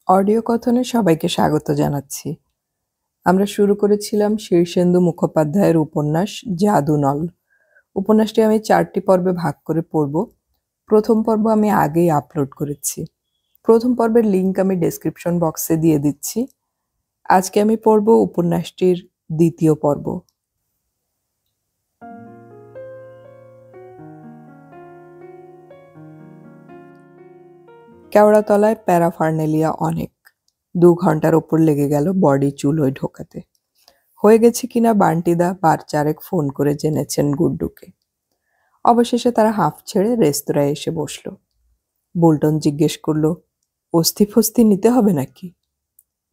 Audio কথনে সবাইকে স্বাগত জানাচ্ছি। আমরা শুরু করেছিলাম শীর্ষেন্দু মুখোপাধ্যায়ের উপন্যাস জাদুনল। উপন্যাসটি আমি 4টি পর্বে ভাগ করে পড়ব। প্রথম পর্ব আমি আগেই আপলোড করেছি। প্রথম পর্বের লিংক আমি ডেসক্রিপশন বক্সে দিয়ে দিচ্ছি। আজকে আমি পড়ব উপন্যাসটির দ্বিতীয় পর্ব। কেওড়াতলায় প্যারাফার্নেলিয়া অনেক। 2 ঘন্টার ওপর লেগে গেল বডি চুলোয় ঢোকাতে। হয়ে গেছে কিনা বান্টিদা বার চারেক ফোন করে জেনেছেন গুড্ডুকে। অবশেষে তারা হাঁফ ছেড়ে রেস্তোরাঁয় এসে বসল। বুলটন জিজ্ঞেস করল, অস্থি ফস্থি নিতে হবে নাকি?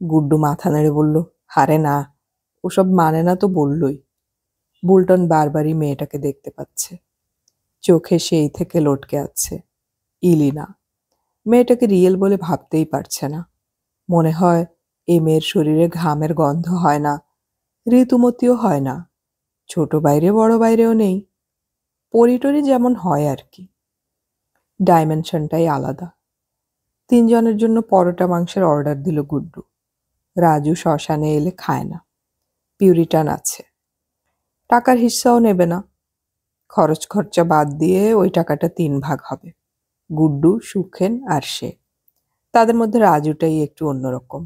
গুড্ডু মাথা নেড়ে বলল, হারে না, ওসব মানে না তো বললই। বুলটন বারবারই মেয়েটাকে দেখতে পাচ্ছে। চোখে সেই থেকে লটকে আছে ইলিনা। মেয়েটাকে রিয়েল বলে ভাবতেই পারছে না। মনে হয় এই মেয়ের শরীরে ঘামের গন্ধ হয় না, ঋতুমতিও হয় না, ছোট বাইরে বড় বাইরেও নেই, পরিটরি যেমন হয় আর কি। ডাইমেনশনটাই আলাদা। 3 জনের জন্য পরোটা মাংসের অর্ডার দিল গুড্ডু। রাজু শ্মশানে এলে খায় না, পিউরিটান আছে। টাকার হিস্সাও নেবে না। খরচ খরচা বাদ দিয়ে ওই টাকাটা 3 ভাগ হবে। গুড্ডু, সুখেন আর সে। তাদের মধ্যে রাজুটাই একটু অন্যরকম,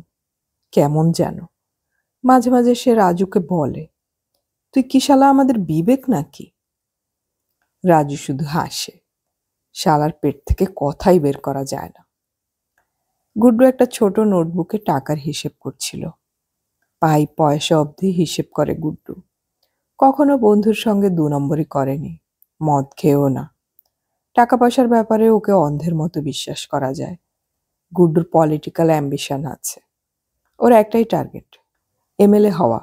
কেমন যেন। মাঝে মাঝে সে রাজুকে বলে, তুই কি শালা আমাদের বিবেক নাকি? রাজু শুধু হাসে। শালার পেট থেকে কথাই বের করা যায় না। গুড্ডু একটা ছোট নোটবুকে টাকার হিসেব করছিল। পাই পয়সা অবধি হিসেব করে গুড্ডু। কখনো বন্ধুর সঙ্গে 2 নম্বরই করেনি, মদ খেয়েও না। টাকা পয়সার ব্যাপারে ওকে অন্ধের মতো বিশ্বাস করা যায়। গুড্ডুর পলিটিক্যাল অ্যাম্বিশন আছে। ওর একটাই টার্গেট, এমএলএ হওয়া।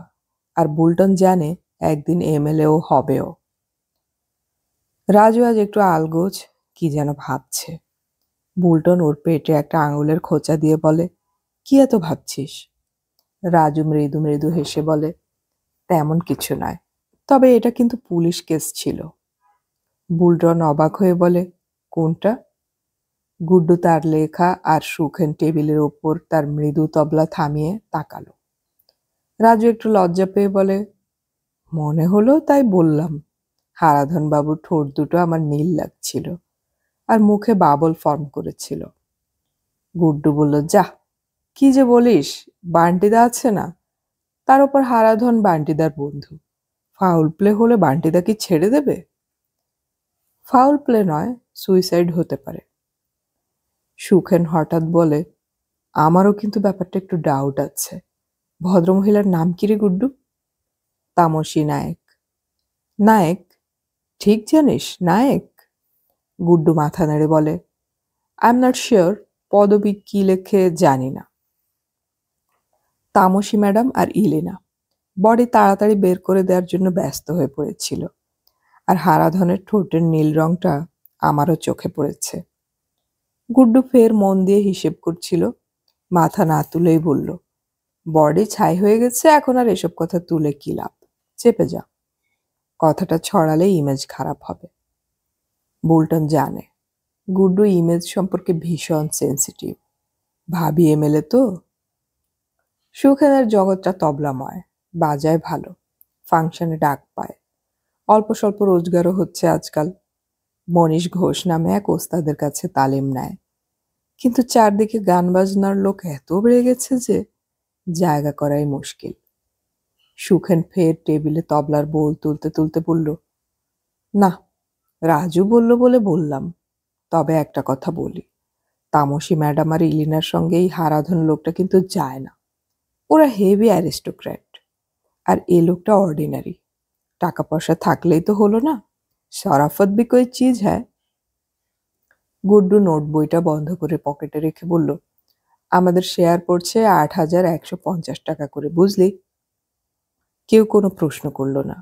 আর বুলটন জানে একদিন এমএলএও হবেও। রাজু আজ একটু আলগোছ, কি যেন ভাবছে। বুলটন ওর পেটে একটা আঙুলের খোঁচা দিয়ে বলে, কি এত ভাবছিস? রাজু মৃদু মৃদু হেসে বলে, তেমন কিছু নয়, তবে এটা কিন্তু পুলিশ কেস ছিল। বুলটন অবাক হয়ে বলে, কোনটা? গুড্ডু তার লেখা আর সুখেন টেবিলের ওপর তার মৃদু তবলা থামিয়ে তাকালো। রাজু একটু লজ্জা পেয়ে বলে, মনে হলো তাই বললাম। হারাধন বাবুর ঠোঁট দুটো আমার নীল লাগছিল আর মুখে বাবল ফর্ম করেছিল। গুড্ডু বলল, যা, কি যে বলিস, বান্টিদা আছে না, তার উপর হারাধন বান্টিদার বন্ধু। ফাউল প্লে হলে বান্টিদা কি ছেড়ে দেবে? ফাউল প্লে নয়, সুইসাইড হতে পারে। সুখেন হঠাৎ বলে, আমারও কিন্তু ব্যাপারটা একটু ডাউট আছে। ভদ্রমহিলার নাম কি রে গুড্ডু? তামসী নায়েক। নায়েক? ঠিক জানিস, নায়েক? গুড্ডু মাথা নেড়ে বলে, আই এম নট শিওর, পদবী কি লেখে জানি না। তামসী ম্যাডাম আর ইলেনা। বডি তাড়াতাড়ি বের করে দেওয়ার জন্য ব্যস্ত হয়ে পড়েছিল। আর হারাধনের ঠোঁটের নীল রংটা আমারও চোখে পড়েছে। গুড্ডু ফের মন দিয়ে হিসেব করছিল, মাথা না তুলেই বলল, বডি ছাই হয়ে গেছে, এখন আর এসব কথা তুলে কি লাভ, চেপে যা। কথাটা ছড়ালে ইমেজ খারাপ হবে। বুলটন জানে গুড্ডু ইমেজ সম্পর্কে ভীষণ সেন্সিটিভ। ভাবি এমএলএ তো। সুখেনের জগৎটা তবলাময়, বাজায় ভালো, ফাংশনে ডাক পায়, অল্প স্বল্প রোজগারও হচ্ছে আজকাল। মনীষ ঘোষ নামে এক ওস্তাদের কাছে তালিম নেয়। কিন্তু চারদিকে গান বাজনার লোক এত বেড়ে গেছে যে জায়গা করাই মুশকিল। সুখেন ফের টেবিলে তবলার বোল তুলতে তুলতে বলল, না, রাজু বলল বলে বললাম। তবে একটা কথা বলি, তামসী ম্যাডাম আর ইলিনার সঙ্গে এই হারাধন লোকটা কিন্তু যায় না। ওরা হেভি অ্যারিস্টোক্র্যাট, আর এ লোকটা অর্ডিনারি। টাকা পয়সা থাকলেই তো হলো না, শরাফত भी कोई चीज है। গুড্ডু নোট বইটা বন্ধ করে পকেটে রেখে বলল, আমাদের শেয়ার পড়ছে 8,150 টাকা করে, বুঝলি? কেউ কোনো প্রশ্ন করল না।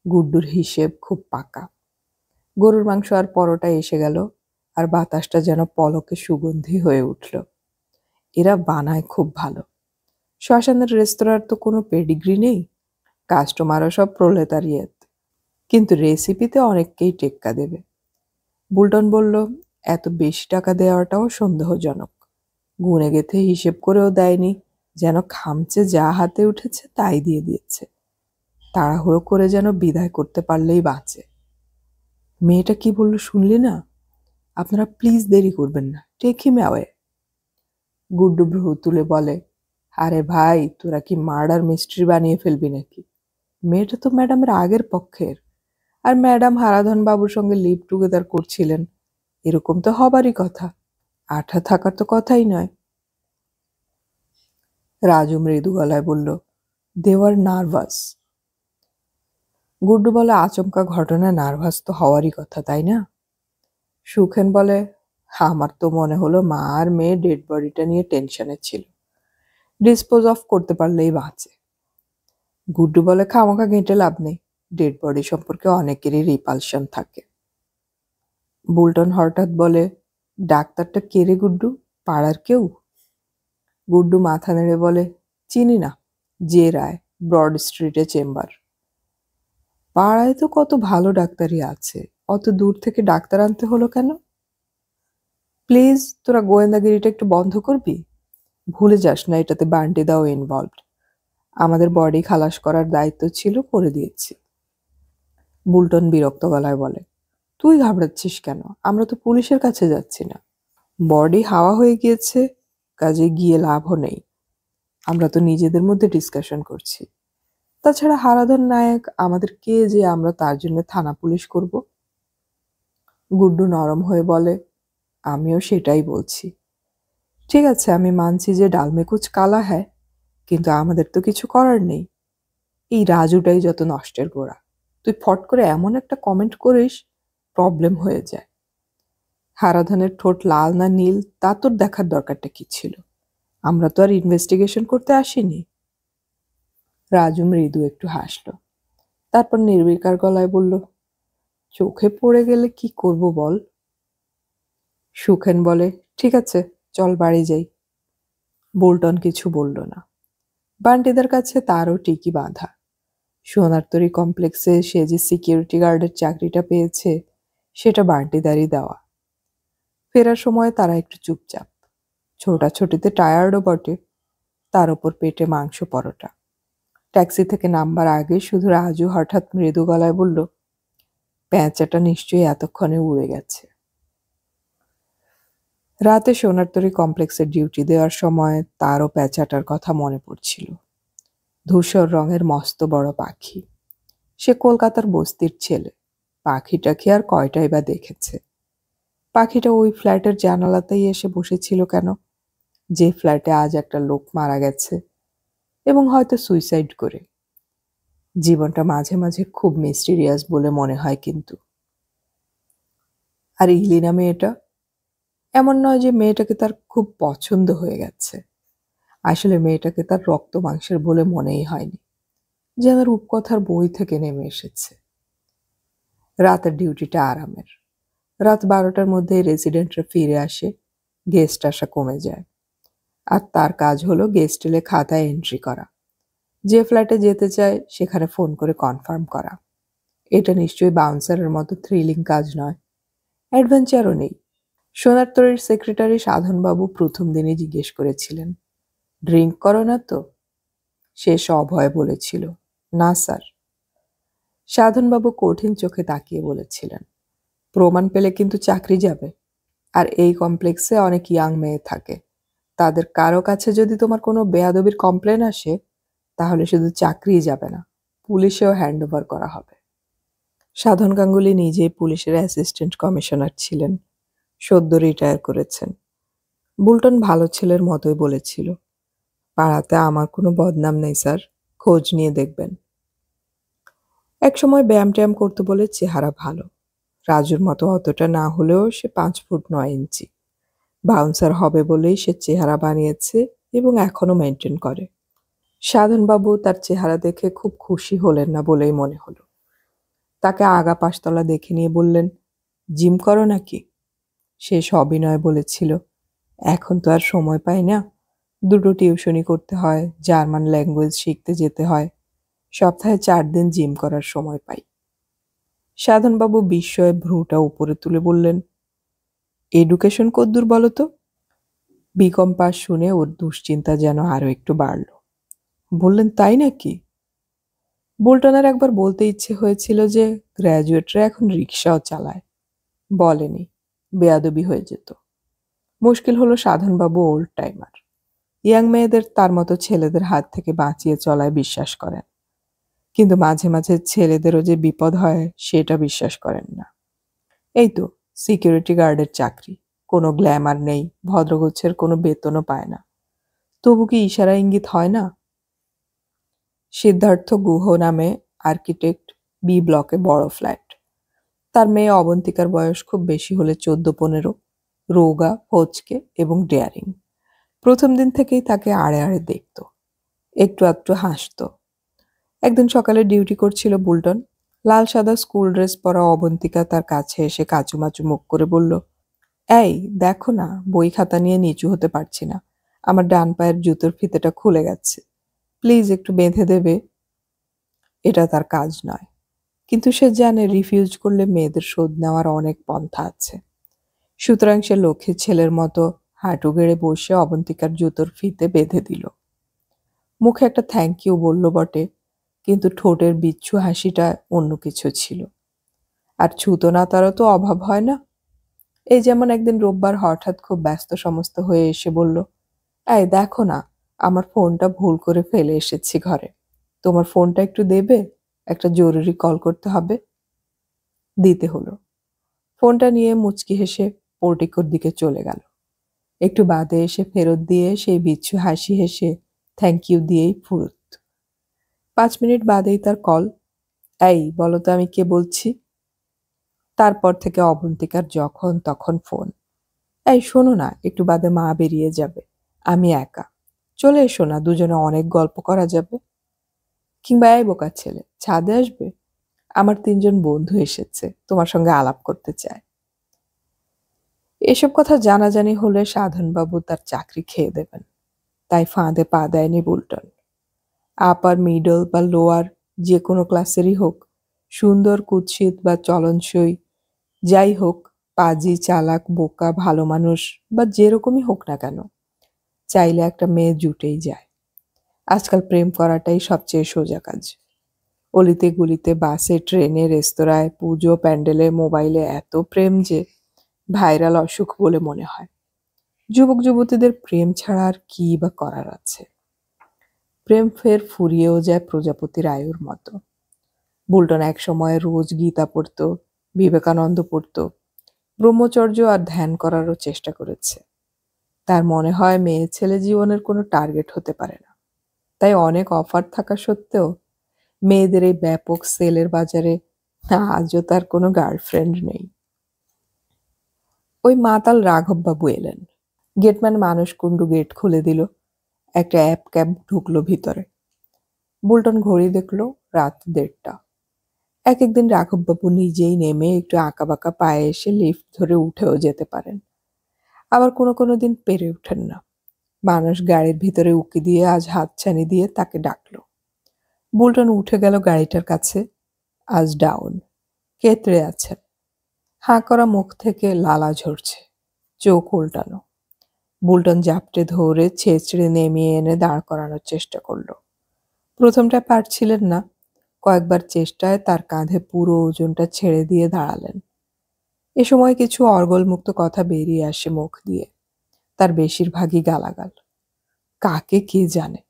গুড্ডুর হিসেব খুব পাকা। গরুর মাংস আর পরোটা এসে গেল, আর বাতাসটা যেন পলকে সুগন্ধি হয়ে উঠল। এরা বানায় খুব ভালো। শ্মশানের রেস্তোরাঁর তো কোনো পেডিগ্রি নেই, কাস্টমারও সব প্রলেতারিয়েত, কিন্তু রেসিপিতে অনেককেই টেক্কা দেবে। বুলটন বলল, এত বেশি টাকা দেওয়াটাও সন্দেহজনক। গুনে গেথে হিসেব করেও দেয়নি, যেন খামচে যা হাতে উঠেছে তাই দিয়ে দিয়েছে। তাড়াহুড়ো করে যেন বিদায় করতে পারলেই বাঁচে। মেয়েটা কি বলল শুনলি না? আপনারা প্লিজ দেরি করবেন না, টেক হিম অ্যাওয়ে। গুড্ডু ভ্রু তুলে বলে, আরে ভাই, তোরা কি মার্ডার মিস্ট্রি বানিয়ে ফেলবি নাকি? মেয়েটা তো ম্যাডামের আগের পক্ষের, আর ম্যাডাম হারাধন বাবুর সঙ্গে লিভ টুগেদার করছিলেন, এরকম তো হবারই কথা, আঠা থাকার তো কথাই নয়। রাজু মৃদু গলায় বলল, দে ওয়ার নার্ভাস। গুড্ডু বলে, আচমকা ঘটনা নার্ভাস তো হওয়ারই কথা, তাই না? সুখেন বলে, আমার তো মনে হলো মা আর মেয়ে ডেড বডিটা নিয়ে টেনশনে ছিল, ডিসপোজ অফ করতে পারলেই বাঁচে। গুড্ডু বলে, খামাখা ঘেঁটে লাভ নেই, ডেড বডি সম্পর্কে অনেকেরই রিপালশন থাকে। বুলটন হঠাৎ বলে, ডাক্তারটা কে রে গুড্ডু, পাড়ার কেউ? গুড্ডু মাথা নেড়ে বলে, চিনি না, যে রায়, ব্রড স্ট্রিটে চেম্বার। পাড়ায় তো কত ভালো ডাক্তারই আছে, অত দূর থেকে ডাক্তার আনতে হলো কেন? প্লিজ তোরা গোয়েন্দাগিরিটা একটু বন্ধ করবি? ভুলে যাস না এটাতে বান্টিদাও ইনভলভড। আমাদের বডি খালাস করার দায়িত্ব ছিল, করে দিয়েছি। বুলটন বিরক্ত গলায় বলে, তুই ঘাবড়াচ্ছিস কেন? আমরা তো পুলিশের কাছে যাচ্ছি না। বডি হাওয়া হয়ে গিয়েছে, কাজে গিয়ে লাভও নেই। আমরা তো নিজেদের মধ্যে ডিসকাশন করছি। তাছাড়া হারাধন নায়ক আমাদের কে যে আমরা তার জন্য থানা পুলিশ করব? গুড্ডু নরম হয়ে বলে, আমিও সেটাই বলছি। ঠিক আছে, আমি মানছি যে ডালমে কুচ কালা হ্যায়, কিন্তু আমাদের তো কিছু করার নেই। এই রাজুটাই যত নষ্টের গোড়া। তুই ফট করে এমন একটা কমেন্ট করিস, প্রবলেম হয়ে যায়। হারাধনের ঠোঁট লাল না নীল তা তোর দেখার দরকারটা কি ছিল? আমরা তো আর ইনভেস্টিগেশন করতে আসিনি। রাজু মৃদু একটু হাসল, তারপর নির্বিকার গলায় বলল, চোখে পড়ে গেলে কি করব বল? সুখেন বলে, ঠিক আছে, চল বাড়ি যাই। বোল্টন কিছু বলল না। বান্টিদার কাছে তারও টিকি বাঁধা। সোনারতরী কমপ্লেক্সে সে যে সিকিউরিটি গার্ডের চাকরিটা পেয়েছে, সেটা বান্টিদারই দেওয়া। ফেরার সময় তারা একটু চুপচাপ, ছোটাছুটিতে টায়ার্ডও বটে, তার ওপর পেটে মাংস পরোটা। ট্যাক্সি থেকে নামবার আগে শুধু রাজু হঠাৎ মৃদু গলায় বলল, প্যাঁচাটা নিশ্চয়ই এতক্ষণে উড়ে গেছে। রাতে সোনারতরী কমপ্লেক্সে ডিউটি দেওয়ার সময় তারও প্যাঁচাটার কথা মনে পড়ছিল। ধূসর রঙের মস্ত বড় পাখি। সে কলকাতার বস্তির ছেলে, পাখিটা কি আর কয়টাই বা দেখেছে? পাখিটা ওই ফ্ল্যাটের জানালাতেই এসে বসেছিল কেন, যে ফ্ল্যাটে আজ একটা লোক মারা গেছে, এবং হয়তো সুইসাইড করে। জীবনটা মাঝে মাঝে খুব মিস্টিরিয়াস বলে মনে হয় কিন্তু। আর ইলিনা মেয়েটা, এমন নয় যে মেয়েটাকে তার খুব পছন্দ হয়ে গেছে। আসলে মেয়েটাকে তার রক্ত মাংসের বলে মনেই হয়নি, যেন রূপকথার বই থেকে নেমে এসেছে। রাতের ডিউটিটা আরামের। রাত 12টার মধ্যে রেসিডেন্টরা ফিরে আসে, গেস্ট আসা কমে যায়। আর তার কাজ হলো গেস্ট এলে খাতায় এন্ট্রি করা, যে ফ্ল্যাটে যেতে চায় সেখানে ফোন করে কনফার্ম করা। এটা নিশ্চয়ই বাউন্সারের মতো থ্রিলিং কাজ নয়, অ্যাডভেঞ্চারও নেই। সোনারতরীর সেক্রেটারি সাধনবাবু প্রথম দিনই জিজ্ঞেস করেছিলেন, ড্রিঙ্ক করো না তো? সে সভয়ে বলেছিল, না স্যার। সাধনবাবু কঠিন চোখে তাকিয়ে বলেছিলেন, প্রমাণ পেলে কিন্তু চাকরি যাবে। আর এই কমপ্লেক্সে অনেক ইয়াং মেয়ে থাকে, তাদের কারো কাছে যদি তোমার কোনো বেয়াদবির কমপ্লেন আসে, তাহলে শুধু চাকরিই যাবে না, পুলিশেও হ্যান্ড ওভার করা হবে। সাধন গাঙ্গুলি নিজেই পুলিশের অ্যাসিস্ট্যান্ট কমিশনার ছিলেন, সদ্য রিটায়ার করেছেন। বুলটন ভালো ছেলের মতোই বলেছিল, পাড়াতে আমার কোনো বদনাম নেই স্যার, খোঁজ নিয়ে দেখবেন। একসময় ব্যায়াম ট্যায়াম করতে বলে চেহারা ভালো, রাজুর মতো অতটা না হলেও সে 5 ফুট 9 ইঞ্চি। বাউন্সার হবে বলেই সে চেহারা বানিয়েছে এবং এখনো মেনটেন করে। সাধনবাবু তার চেহারা দেখে খুব খুশি হলেন না বলেই মনে হলো। তাকে আগা পাশতলা দেখে নিয়ে বললেন, জিম করো নাকি? সে সবিনয় বলেছিল, এখন তো আর সময় পাই না, দুটো টিউশনি করতে হয়, জার্মান ল্যাঙ্গুয়েজ শিখতে যেতে হয়, সপ্তাহে 4 দিন জিম করার সময় পাই। সাধনবাবু বিস্ময়ে ভ্রুটা উপরে তুলে বললেন, এডুকেশন কদ্দূর বলো তো? বিকম পাস শুনে ওর দুশ্চিন্তা যেন আরো একটু বাড়ল। বললেন, তাই নাকি? বুলটনের একবার বলতে ইচ্ছে হয়েছিল যে গ্র্যাজুয়েটরা এখন রিক্সাও চালায়। বলেনি, বেয়াদবি হয়ে যেত। মুশকিল হলো সাধনবাবু ওল্ড টাইমার, ইয়াং মেয়েদের তার মতো ছেলেদের হাত থেকে বাঁচিয়ে চলায় বিশ্বাস করেন, কিন্তু মাঝে মাঝে ছেলেদেরও যে বিপদ হয় সেটা বিশ্বাস করেন না। এই তো সিকিউরিটি গার্ডের চাকরি, কোনো গ্ল্যামার নেই, ভদ্রগোছের কোনো বেতনও পায় না, তবু কি ইশারা ইঙ্গিত হয় না? সিদ্ধার্থ গুহ নামে আর্কিটেক্ট, বি ব্লকে বড় ফ্ল্যাট। তার মেয়ে অবন্তিকার বয়স খুব বেশি হলে 14-15, রোগা, ফচকে এবং ডেয়ারিং। প্রথম দিন থেকেই তাকে আড়ে আড়ে দেখত, একটু আধটু হাসত। একদিন সকালে ডিউটি করছিল বুলটন। লাল সাদা স্কুল ড্রেস পরা অবন্তিকা তার কাছে এসে কাচুমাচু মুখ করে বলল, এই দেখো না, বই খাতা নিয়ে নিচু হতে পারছি না, আমার ডান পায়ের জুতোর ফিতেটা খুলে গেছে, প্লিজ একটু বেঁধে দেবে। এটা তার কাজ নয়, কিন্তু সে জানে রিফিউজ করলে মেয়েদের শোধ নেওয়ার অনেক পন্থা আছে। সুতরাং সে লক্ষ্মীর ছেলের মতো হাঁটু গেড়ে বসে অবন্তিকার জুতোর ফিতে বেঁধে দিল। মুখে একটা থ্যাংক ইউ বলল বটে, কিন্তু ঠোঁটের বিচ্ছু হাসিটা অন্য কিছু ছিল। আর ছুতো না তারও তো অভাব হয় না। এই যেমন একদিন রোববার হঠাৎ খুব ব্যস্ত সমস্ত হয়ে এসে বলল, এই দেখো না, আমার ফোনটা ভুল করে ফেলে এসেছি ঘরে, তোমার ফোনটা একটু দেবে, একটা জরুরি কল করতে হবে। দিতে হলো। ফোনটা নিয়ে মুচকি হেসে পোর্টিকোর দিকে চলে গেল। একটু বাদে এসে ফেরত দিয়ে সেই বিচ্ছু হাসি হেসে থ্যাংক ইউ দিয়েই ফুরুত। 5 মিনিট বাদেই তার কল। এই বলো তো আমি কে বলছি? তারপর থেকে অবন্তিকার যখন তখন ফোন। এই শোনো না, একটু বাদে মা বেরিয়ে যাবে, আমি একা, চলে এসো না, দুজনে অনেক গল্প করা যাবে। কিংবা এই বোকার ছেলে, ছাদে আসবে, আমার 3জন বন্ধু এসেছে, তোমার সঙ্গে আলাপ করতে চায়। এসব কথা জানাজানি হলে সাধনবাবু তার চাকরি খেয়ে দেবেন, তাই ফাঁদে পা দেয়নি বুলটন। আপার, মিডল বা লোয়ার যে কোনো ক্লাসেরই হোক, সুন্দর, কুৎসিত বা চলনসই যাই হোক, পাজি, চালাক, বোকা, ভালো মানুষ বা যেরকমই হোক না কেন, চাইলে একটা মেয়ে জুটেই যায়। আজকাল প্রেম করাটাই সবচেয়ে সোজা কাজ। অলিতে গলিতে, বাসে, ট্রেনে, রেস্তোরাঁয়, পুজো প্যান্ডেলে, মোবাইলে এত প্রেম যে ভাইরাল অসুখ বলে মনে হয়। যুবক যুবতীদের প্রেম ছাড়া আর কি বা করার আছে? প্রেম ফের ফুরিয়েও যায় প্রজাপতির আয়ুর মতো। বুলটন এক সময় রোজ গীতা পড়ত, বিবেকানন্দ পড়ত, ব্রহ্মচর্য আর ধ্যান করারও চেষ্টা করেছে। তার মনে হয় মেয়ে ছেলে জীবনের কোনো টার্গেট হতে পারে না, তাই অনেক অফার থাকা সত্ত্বেও মেয়েদের এই ব্যাপক সেলের বাজারে আজও তার কোনো গার্লফ্রেন্ড নেই। ওই মাতাল রাঘববাবু এলেন। গেটম্যান মানুষকুণ্ডু গেট খুলে দিল। একটা অ্যাপ ক্যাব ঢুকলো ভিতরে। বুলটন ঘড়ি দেখল, রাত 1:30। এক একদিন রাঘববাবু নিজেই নেমে একটু আঁকাবাঁকা পায়ে এসে লিফট ধরে উঠেও যেতে পারেন, আবার কোনো কোনো দিন পেরে ওঠেন না। মানুষ গাড়ির ভিতরে উকি দিয়ে আজ হাতছানি দিয়ে তাকে ডাকলো। বুলটন উঠে গেল গাড়িটার কাছে। আজ ডাউন, কেতড়ে আছেন। হাঁ করা মুখ থেকে লালা ঝরছে, চোখ উল্টানো। বুলটন জাপটে ধরে ছেঁচড়ে নেমিয়ে এনে দাঁড় করানোর চেষ্টা করল। প্রথমটা পারছিলেন না, কয়েকবার চেষ্টায় তার কাঁধে পুরো ওজনটা ছেড়ে দিয়ে দাঁড়ালেন। এ সময় কিছু অর্গলমুক্ত কথা বেরিয়ে আসে মুখ দিয়ে, তার বেশিরভাগই গালাগাল। কাকে কে জানে।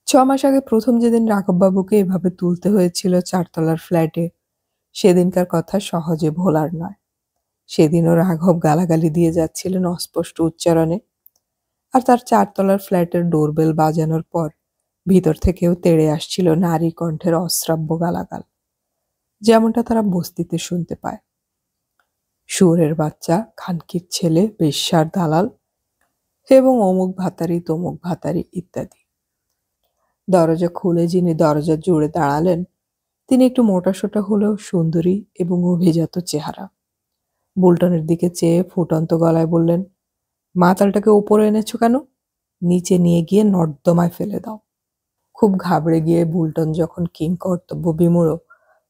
6 মাস আগে প্রথম যেদিন রাঘববাবুকে এভাবে তুলতে হয়েছিল 4 তলার ফ্ল্যাটে, সেদিনকার কথা সহজে ভোলার নয়। সেদিনও রাঘব গালাগালি দিয়ে যাচ্ছিলেন অস্পষ্ট উচ্চারণে, আর তার 4 তলার ফ্ল্যাটের ডোরবেল বাজানোর পর ভিতর থেকেও তেড়ে আসছিল নারী কণ্ঠের অশ্রাব্য গালাগাল, যেমনটা তারা বস্তিতে শুনতে পায়। শুয়োরের বাচ্চা, খানকির ছেলে, বেশ্যার দালাল এবং অমুক ভাতারি তমুক ভাতারি ইত্যাদি। দরজা খুলে যিনি দরজার জুড়ে দাঁড়ালেন, তিনি একটু মোটাসোটা হলেও সুন্দরী এবং অভিজাত চেহারা। বুলটনের দিকে চেয়ে ফুটন্ত গলায় বললেন, মাতালটাকে উপরে এনেছো কেন? নিচে নিয়ে গিয়ে নর্দমায় ফেলে দাও। খুব ঘাবড়ে গিয়ে বুলটন যখন কিং কর্তব্য বিমূঢ়,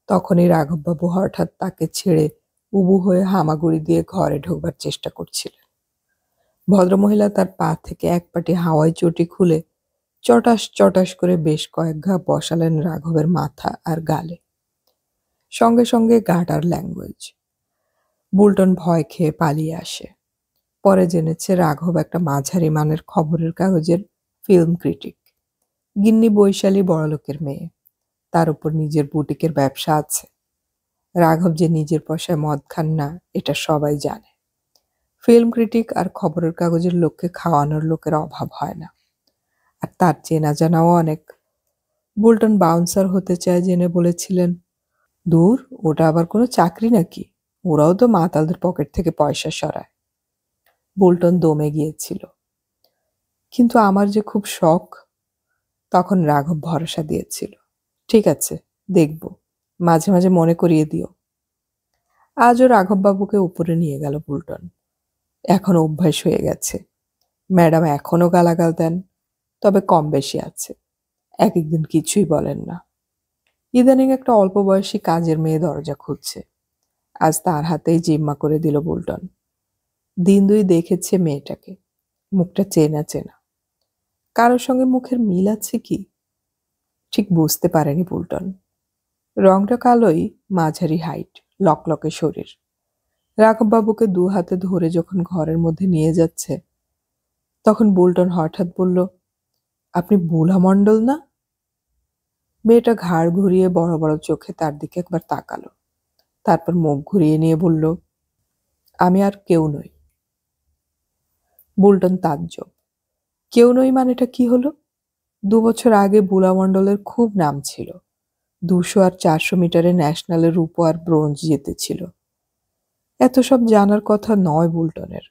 তখনই রাঘববাবু হঠাৎ তাকে ছেড়ে উবু হয়ে হামাগুড়ি দিয়ে ঘরে ঢোকবার চেষ্টা করছিলেন। ভদ্রমহিলা তার পা থেকে এক পাটি হাওয়াই চটি খুলে চটাস চটাস করে বেশ কয়েক ঘা বসালেন রাঘবের মাথা আর গালে। সঙ্গে সঙ্গে গার্ডার ল্যাঙ্গুয়েজ। বুলটন ভয় খেয়ে পালিয়ে আসে। পরে জেনেছে রাঘব একটা মাঝারি মানের খবরের কাগজের ফিল্ম ক্রিটিক। গিন্নি বৈশালী বড়লোকের মেয়ে, তার উপর নিজের বুটিকের ব্যবসা আছে। রাঘব যে নিজের পয়সায় মদ খান না এটা সবাই জানে। ফিল্ম ক্রিটিক আর খবরের কাগজের লোককে খাওয়ানোর লোকের অভাব হয় না, আর তার চেনা জানাও অনেক। বুলটন বাউন্সার হতে চায় জেনে বলেছিলেন, দূর, ওটা আবার কোনো চাকরি নাকি? ওরাও তো মাতালদের পকেট থেকে পয়সা সরায়। বুলটন দমে গিয়েছিল। কিন্তু আমার যে খুব শখ। তখন রাঘব ভরসা দিয়েছিল, ঠিক আছে, দেখব, মাঝে মাঝে মনে করিয়ে দিও। আজও রাঘববাবুকে উপরে নিয়ে গেল বুলটন। এখন অভ্যাস হয়ে গেছে। ম্যাডাম এখনো গালাগাল দেন, তবে কম বেশি আছে। এক একদিন কিছুই বলেন না। ইদানিং একটা অল্প বয়সী কাজের মেয়ে দরজা খুঁজছে। আজ তার হাতেই জিম্মা করে দিল বুলটন। দিন দুই দেখেছে মেয়েটাকে, মুখটা চেনা চেনা। কারোর সঙ্গে মুখের মিল আছে কি ঠিক বুঝতে পারেনি বুলটন। রংটা কালোই, মাঝারি হাইট, লকলকে শরীর। রাঘববাবুকে দু হাতে ধরে যখন ঘরের মধ্যে নিয়ে যাচ্ছে, তখন বুলটন হঠাৎ বলল, আপনি বুলা মণ্ডল না? মেয়েটা ঘাড় ঘুরিয়ে বড় বড় চোখে তার দিকে একবার তাকালো, তারপর মুখ ঘুরিয়ে নিয়ে বলল, আমি আর কেউ নই। বুলটন তাজ্জব। কেউ নই মানেটা কি হলো? 2 বছর আগে বুলা মণ্ডলের খুব নাম ছিল। 200 আর 400 মিটারে ন্যাশনালের রূপো আর ব্রোঞ্জ জিতেছিল। এত সব জানার কথা নয় বুলটনের।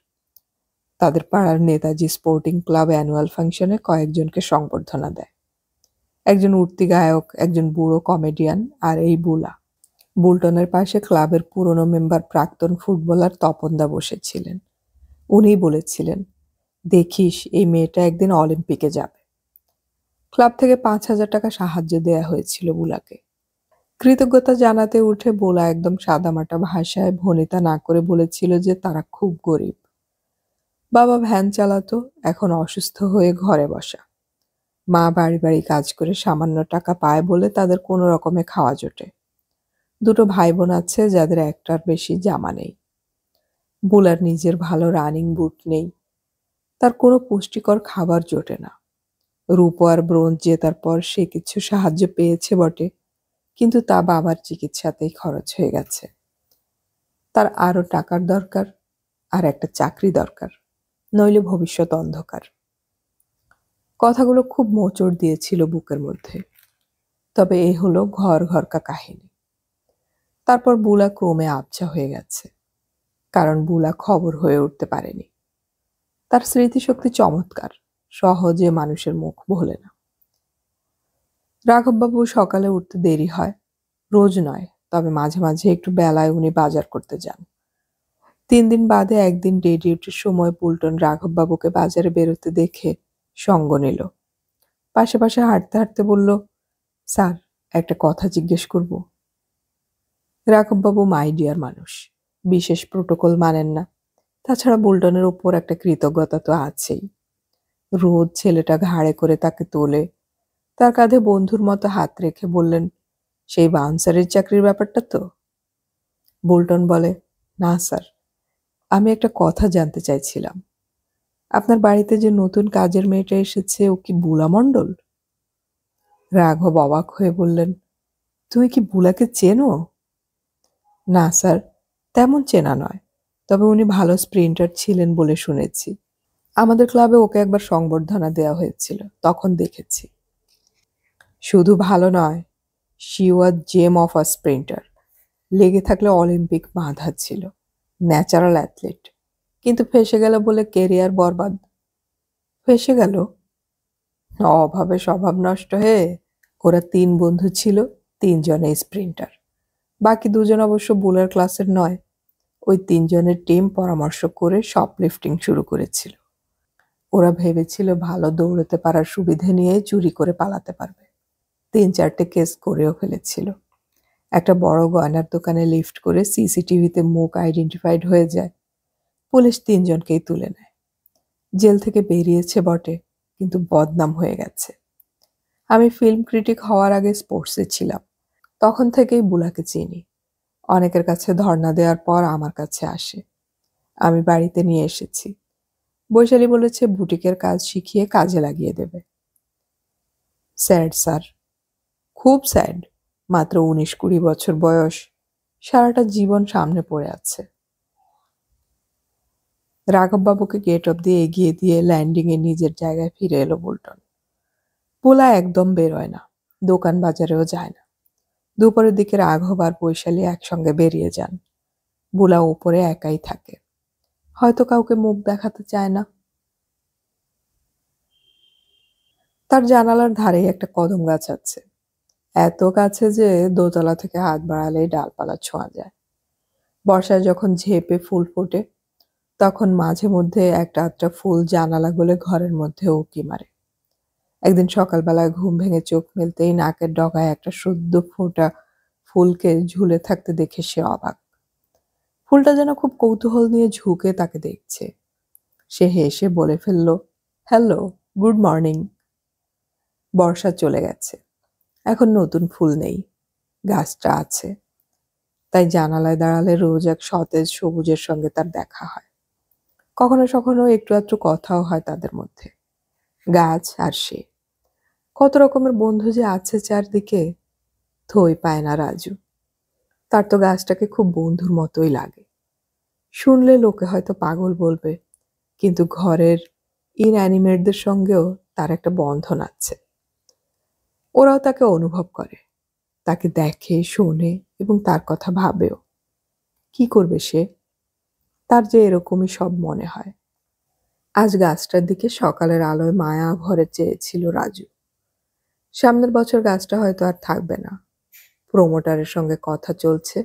তাদের পাড়ার নেতাজি স্পোর্টিং ক্লাব অ্যানুয়াল ফাংশনে কয়েকজনকে সংবর্ধনা দেয়। একজন উঠতি গায়ক, একজন বুড়ো কমেডিয়ান, আর এই বুলা। বুলটনের পাশে ক্লাবের পুরনো মেম্বার প্রাক্তন ফুটবলার তপনদা বসেছিলেন। উনিই বলেছিলেন, দেখিস এই মেয়েটা একদিন অলিম্পিকে যাবে। ক্লাব থেকে 5,000 টাকা সাহায্য দেয়া হয়েছিল বুলাকে। কৃতজ্ঞতা জানাতে উঠে বুলা একদম সাদামাটা ভাষায় ভনিতা না করে বলেছিল যে তারা খুব গরিব। বাবা ভ্যান চালাতো, এখন অসুস্থ হয়ে ঘরে বসা। মা বাড়ি বাড়ি কাজ করে সামান্য টাকা পায় বলে তাদের কোনো রকমে খাওয়া জোটে। 2 ভাই বোন আছে যাদের একটার বেশি জামা নেই। বুলার নিজের ভালো রানিং বুট নেই। তার কোনো পুষ্টিকর খাবার জোটে না। রূপো আর ব্রোঞ্জ জেতার পর সে কিছু সাহায্য পেয়েছে বটে, কিন্তু তা বাবার চিকিৎসাতেই খরচ হয়ে গেছে। তার আরো টাকার দরকার, আর একটা চাকরি দরকার, নইলে ভবিষ্যৎ অন্ধকার। কথাগুলো খুব মোচড় দিয়েছিল বুকের মধ্যে। তবে এ হলো ঘর ঘরকা কাহিনী। তারপর বুলা ক্রমে আবছা হয়ে গেছে, কারণ বুলা খবর হয়ে উঠতে পারেনি। তার স্মৃতিশক্তি চমৎকার, সহজে মানুষের মুখ ভোলে না। রাঘববাবু সকালে উঠতে দেরি হয়, রোজ নয়, তবে মাঝে মাঝে একটু বেলায় উনি বাজার করতে যান। 3 দিন বাদে একদিন ডে ডিউটির সময় বুলটন রাঘববাবুকে বাজারে বেরোতে দেখে সঙ্গ নিল। পাশে পাশে হাঁটতে হাঁটতে বলল, স্যার, একটা কথা জিজ্ঞেস করব। রাঘববাবু মাইডিয়ার মানুষ, বিশেষ প্রোটোকল মানেন না। তাছাড়া বুলটনের ওপর একটা কৃতজ্ঞতা তো আছেই। রোজ ছেলেটা ঘাড়ে করে তাকে তোলে, তার কাঁধে বন্ধুর মতো হাত রেখে বললেন, সেই বাউন্সারের চাকরির ব্যাপারটা তো? বুলটন বলে, না স্যার, আমি একটা কথা জানতে চাইছিলাম। আপনার বাড়িতে যে নতুন কাজের মেয়েটা এসেছে, ও কি বুলা মণ্ডল? রাঘব অবাক হয়ে বললেন, তুমি কি বুলাকে চেনো? না স্যার, তেমন চেনা নয়, তবে উনি ভালো স্প্রিন্টার ছিলেন বলে শুনেছি। আমাদের ক্লাবে ওকে একবার সংবর্ধনা দেওয়া হয়েছিল, তখন দেখেছি। শুধু ভালো নয়, she was gem of a sprinter. লেগে থাকলে অলিম্পিক বাঁধা ছিল। ন্যাচারাল অ্যাথলিট, কিন্তু ফেসে গেল বলে কেরিয়ার বরবাদ। ফেসে গেল? অভাবে স্বভাব নষ্ট হয়ে। ওরা 3 বন্ধু ছিল, 3 জনে স্প্রিন্টার। বাকি 2 জন অবশ্য বুলার ক্লাসের নয়। ওই 3 জনের টিম পরামর্শ করে শপলিফটিং শুরু করেছিল। ওরা ভেবেছিল ভালো দৌড়তে পারার সুবিধে নিয়ে চুরি করে পালাতে পারবে। 3-4টে কেস করেও ফেলেছিল। একটা বড় গয়নার দোকানে লিফট করে সিসিটিভিতে মুখ আইডেন্টিফাইড হয়ে যায়। পুলিশ 3 জনকেই তুলে নেয়। জেল থেকে বেরিয়েছে বটে, কিন্তু বদনাম হয়ে গেছে। আমি ফিল্ম ক্রিটিক হওয়ার আগে স্পোর্টসে ছিলাম। তখন থেকেই বুলাকে চিনি। অনেকের কাছে ধর্ণা দেওয়ার পর আমার কাছে আসে। আমি বাড়িতে নিয়ে এসেছি। বৈশালী বলেছে বুটিকের কাজ শিখিয়ে কাজে লাগিয়ে দেবে। স্যাড স্যার, খুব স্যাড। মাত্র 19-20 বছর বয়স, সারাটা জীবন সামনে পড়ে আছে। রাঘববাবুকে গেট অব্দি এগিয়ে দিয়ে ল্যান্ডিংয়ে নিজের জায়গায় ফিরে এলো বুলটন। বুলা একদম বেরোয় না, দোকান বাজারেও যায় না। দুপুরের দিকে রাঘব আর বৈশালী একসঙ্গে বেরিয়ে যান। বুলা ওপরে একাই থাকে, হয়তো কাউকে মুখ দেখাতে চায় না। তার জানালার ধারেই একটা কদম গাছ আছে, এত কাছে যে দোতলা থেকে হাত বাড়ালেই ডালপালা ছোঁয়া যায়। বর্ষায় যখন ঝেঁপে ফুল ফোটে, তখন মাঝে মধ্যে একটা আধটা ফুল জানালা গলে ঘরের মধ্যে উঁকি মারে। একদিন সকালবেলায় ঘুম ভেঙে চোখ মেলতেই নাকের ডগায় একটা সদ্য ফোটা ফুলকে ঝুলে থাকতে দেখে সে অবাক। ফুলটা যেন খুব কৌতূহল নিয়ে ঝুঁকে তাকে দেখছে। সে হেসে বলে ফেলল, হ্যালো, গুড মর্নিং। বর্ষা চলে গেছে, এখন নতুন ফুল নেই, গাছটা আছে। তাই জানালায় দাঁড়ালে রোজ এক সতেজ সবুজের সঙ্গে তার দেখা হয়। কখনো কখনো একটু আধটু কথাও হয় তাদের মধ্যে। গাছ আর সে। কত রকমের বন্ধু যে আছে চারদিকে, থই পায় না রাজু। তার তো গাছটাকে খুব বন্ধুর মতোই লাগে। শুনলে লোকে হয়তো পাগল বলবে, কিন্তু ঘরের ইনঅ্যানিমেটদের সঙ্গেও তার একটা বন্ধন আছে। ওরাও তাকে অনুভব করে, তাকে দেখে, শোনে এবং তার কথা ভাবেও। কি করবে সে? তার যে এরকমই সব মনে হয়। আজ গাছটার দিকে সকালের আলোয় মায়া ভরে চেয়েছিল রাজু। সামনের বছর গাছটা হয়তো আর থাকবে না। প্রমোটারের সঙ্গে কথা চলছে,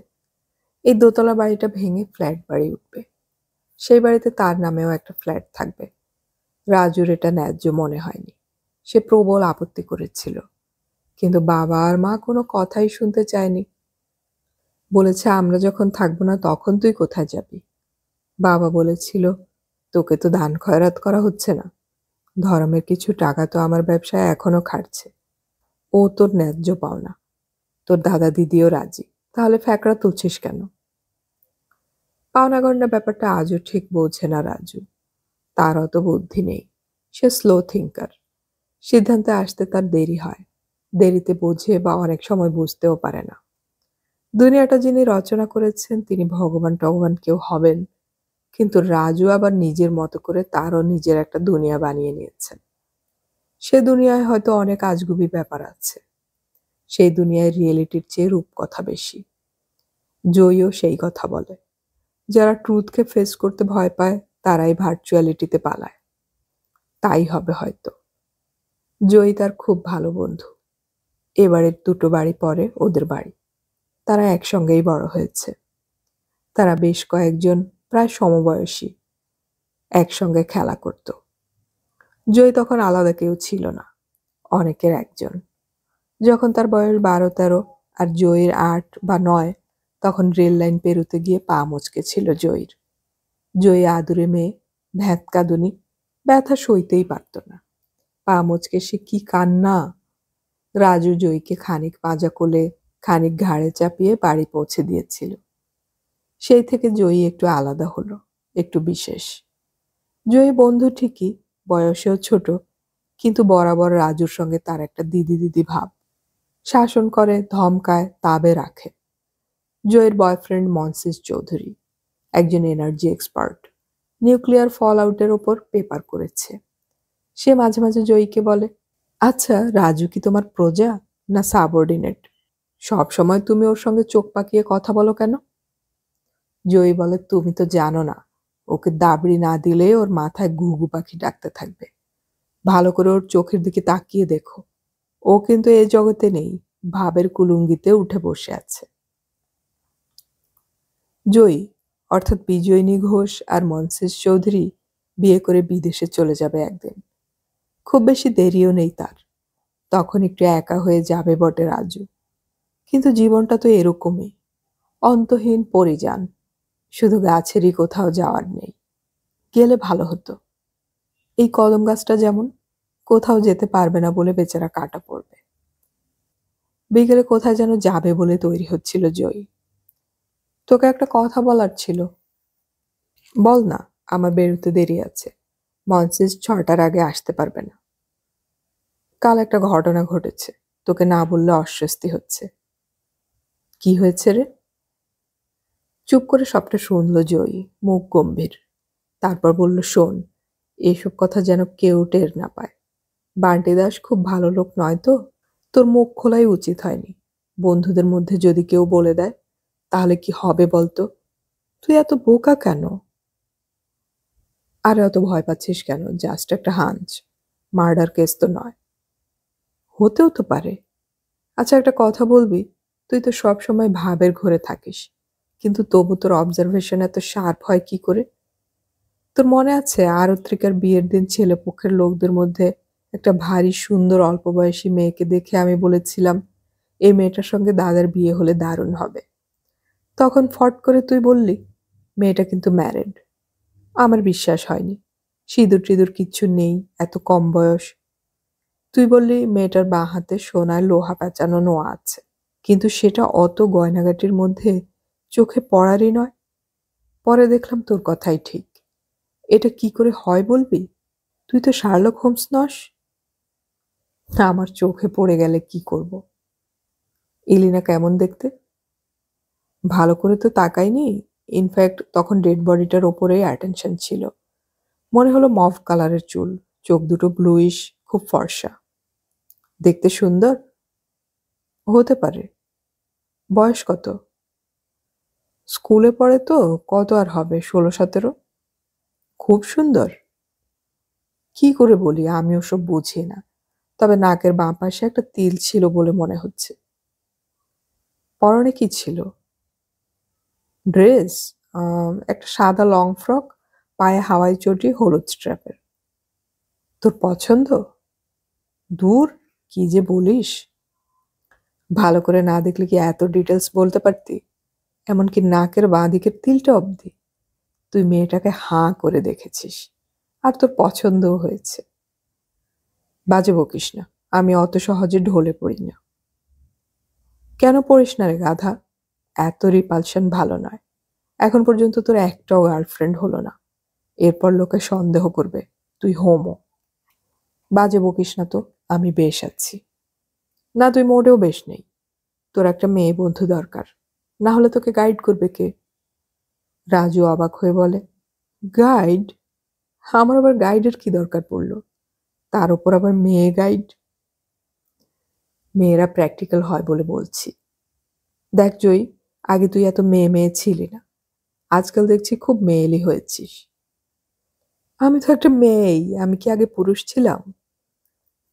এই দোতলা বাড়িটা ভেঙে ফ্ল্যাট বাড়ি উঠবে। সেই বাড়িতে তার নামেও একটা ফ্ল্যাট থাকবে। রাজুর এটা ন্যায্য মনে হয়নি। সে প্রবল আপত্তি করেছিল, কিন্তু বাবা আর মা কোনো কথাই শুনতে চায়নি। বলেছে, আমরা যখন থাকবো না তখন তুই কোথায় যাবি? বাবা বলেছিল, তোকে তো দান খয়রাত করা হচ্ছে না, ধর্মের কিছু টাকা তো আমার ব্যবসায় এখনো খাটছে, ও তোর ন্যায্য পাওনা। তোর দাদা দিদিও রাজি, তাহলে ফ্যাকড়া তুলছিস কেন? পাওনা গন্ডা ব্যাপারটা আজও ঠিক বোঝে না রাজু। তার অত বুদ্ধি নেই, সে স্লো থিঙ্কার। সিদ্ধান্তে আসতে তার দেরি হয়, দেরিতে বোঝে বা অনেক সময় বুঝতেও পারে না। দুনিয়াটা যিনি রচনা করেছেন তিনি ভগবান টগবান কেউ হবেন, কিন্তু রাজু আবার নিজের মতো করে তারও নিজের একটা দুনিয়া বানিয়ে নিয়েছেন। সে দুনিয়ায় হয়তো অনেক আজগুবি ব্যাপার আছে। সেই দুনিয়ায় রিয়েলিটির চেয়ে রূপকথা বেশি। জয়ও সেই কথা বলে। যারা ট্রুথকে ফেস করতে ভয় পায় তারাই ভার্চুয়ালিটিতে পালায়। তাই হবে হয়তো। জয়ী তার খুব ভালো বন্ধু। এবারের দুটো বাড়ি পরে ওদের বাড়ি। তারা একসঙ্গেই বড় হয়েছে। তারা বেশ কয়েকজন প্রায় সমবয়সী, একসঙ্গে খেলা করত। জয়ী তখন আলাদা কেউ ছিল না, অনেকের একজন। যখন তার বয়স 12-13 আর জয়ীর 8 বা 9, তখন রেল লাইন পেরোতে গিয়ে পা মচকে ছিল জয়ীর। জয়ী আদুরে মেয়ে, ভ্যাত কাঁদুনি, ব্যথা সইতেই পারত না। পা মচকে সে কি কান্না! রাজু জয়ীকে খানিক পাঁজা কোলে, খানিক ঘাড়ে চাপিয়ে বাড়ি পৌঁছে দিয়েছিল। সেই থেকে জয়ী একটু আলাদা হলো, একটু বিশেষ। জয়ী বন্ধু ঠিকই, বয়সেও ছোট, কিন্তু বরাবর রাজুর সঙ্গে তার একটা দিদি দিদি ভাব। শাসন করে, ধমকায়, তাবে রাখে। জয়ের বয়ফ্রেন্ড মনসিস চৌধুরী, একজন এনার্জি এক্সপার্ট, নিউক্লিয়ার ফল আউটের ওপর পেপার করেছে। সে মাঝে মাঝে জয়ীকে বলে, আচ্ছা রাজু কি তোমার প্রজা না সাবঅর্ডিনেট? সব সময় তুমি ওর সঙ্গে চোখ পাকিয়ে কথা বলো কেন? জয়ী বলে, তুমি তো জানো না, ওকে দাবড়ি না দিলে ওর মাথায় ঘুঘু পাখি ডাকতে থাকবে। ভালো করে ওর চোখের দিকে তাকিয়ে দেখো, ও কিন্তু এই জগতে নেই, ভাবের কুলুঙ্গিতে উঠে বসে আছে। জয়ী অর্থাৎ বিজয়িনী ঘোষ আর মনসিস চৌধুরী বিয়ে করে বিদেশে চলে যাবে একদিন। খুব বেশি দেরিও নেই তার, তখন একটু একা হয়ে যাবে বটে রাজু। কিন্তু জীবনটা তো এরকমই, অন্তহীন পরিযান, শুধু গাছেরই কোথাও যাওয়ার নেই। গেলে ভালো হতো। এই কদম গাছটা যেমন কোথাও যেতে পারবে না বলে বেচারা কাটা পড়বে। বিকেলে কোথায় যেন যাবে বলে তৈরি হচ্ছিল জয়ী। তোকে একটা কথা বলার ছিল। বল না, আমার বেরোতে দেরি আছে। মনসিস 6টার আগে আসতে পারবে না। কাল একটা ঘটনা ঘটেছে, তোকে না বললে অস্বস্তি হচ্ছে। কি হয়েছে রে? চুপ করে সবটা শুনল জয়ী, মুখ গম্ভীর। তারপর বলল, শোন, এসব কথা যেন কেউ টের না পায়। বান্টি দাস খুব ভালো লোক নয় তো। তোর মুখ খোলাই উচিত হয়নি। বন্ধুদের মধ্যে যদি কেউ বলে দেয় তাহলে কি হবে বলতো? তুই এত বোকা কেন? আর এত ভয় পাচ্ছিস কেন? জাস্ট একটা হাঞ্চ, মার্ডার কেস তো নয়। হতেও তো পারে। আচ্ছা, একটা কথা বলবি? তুই তো সব সময় ভাবের ঘরে থাকিস, কিন্তু তবু তোর অবজারভেশন এত শার্প হয় কি করে? তোর মনে আছে আরত্রিকার বিয়ের দিন ছেলেপক্ষের লোকদের মধ্যে একটা ভারী সুন্দর অল্প বয়সী মেয়েকে দেখে আমি বলেছিলাম এই মেয়েটার সঙ্গে দাদার বিয়ে হলে দারুণ হবে। তখন ফট করে তুই বললি মেয়েটা কিন্তু ম্যারিড। আমার বিশ্বাস হয়নি। সিঁদুর টিঁদুর কিচ্ছু নেই, এত কম বয়স। তুই বললি মেয়েটার বাঁ হাতে সোনায় লোহা পেঁচানো নোয়া আছে, কিন্তু সেটা অত গয়নাগাটির মধ্যে চোখে পড়ারই নয়। পরে দেখলাম তোর কথাই ঠিক। এটা কি করে হয় বলবি? তুই তো শার্লক হোমস নস। আমার চোখে পড়ে গেলে কি করব? এলিনা কেমন দেখতে? ভালো করে তো তাকাইনি। ইনফ্যাক্ট তখন ডেড বডিটার ওপরেই অ্যাটেনশন ছিল। মনে হলো মভ কালারের চুল, চোখ দুটো ব্লুইশ, খুব ফর্সা। দেখতে সুন্দর? হতে পারে। বয়স কত? স্কুলে পড়ে তো, কত আর হবে, 16-17। খুব সুন্দর? কি করে বলি, আমি ওসব বুঝি না। তবে নাকের বাঁ পাশে একটা তিল ছিল বলে মনে হচ্ছে। পরনে কি ছিল? ড্রেস? একটা সাদা লং ফ্রক, পায়ে হাওয়াই চটি, হলুদ স্ট্র্যাপের। তোর পছন্দ? দূর, কি যে বলিস! ভালো করে না দেখলে কি এত ডিটেলস বলতে পারতি? এমনকি নাকের বাঁ দিকের তিলটা অবধি। তুই মেয়েটাকে হাঁ করে দেখেছিস, আর তোর পছন্দও হয়েছে। বাজে বকিস না, আমি অত সহজে ঢলে পড়ি না। কেন পড়িস না রে গাধা? এত রিপালশন ভালো নয়। এখন পর্যন্ত তোর একটাও গার্লফ্রেন্ড হলো না। এরপর লোকে সন্দেহ করবে তুই হোমো। বাজে বকিস না তো, আমি বেশ আছি। না, তুই মোটেও বেশ নেই। তোর একটা মেয়ে বন্ধু দরকার, না হলে তোকে গাইড করবে কে? রাজু অবাক হয়ে বলে, গাইড? আমার আবার গাইডের কি দরকার পড়লো? তার উপর আবার মেয়ে গাইড? মেয়েরা প্র্যাকটিক্যাল হয় বলে বলছি। দেখ জয়ী, আগে তুই এত মেয়ে মেয়ে ছিলি না, আজকাল দেখছি খুব মেয়েলি হয়েছিস। আমি তো একটা মেয়েই, আমি কি আগে পুরুষ ছিলাম?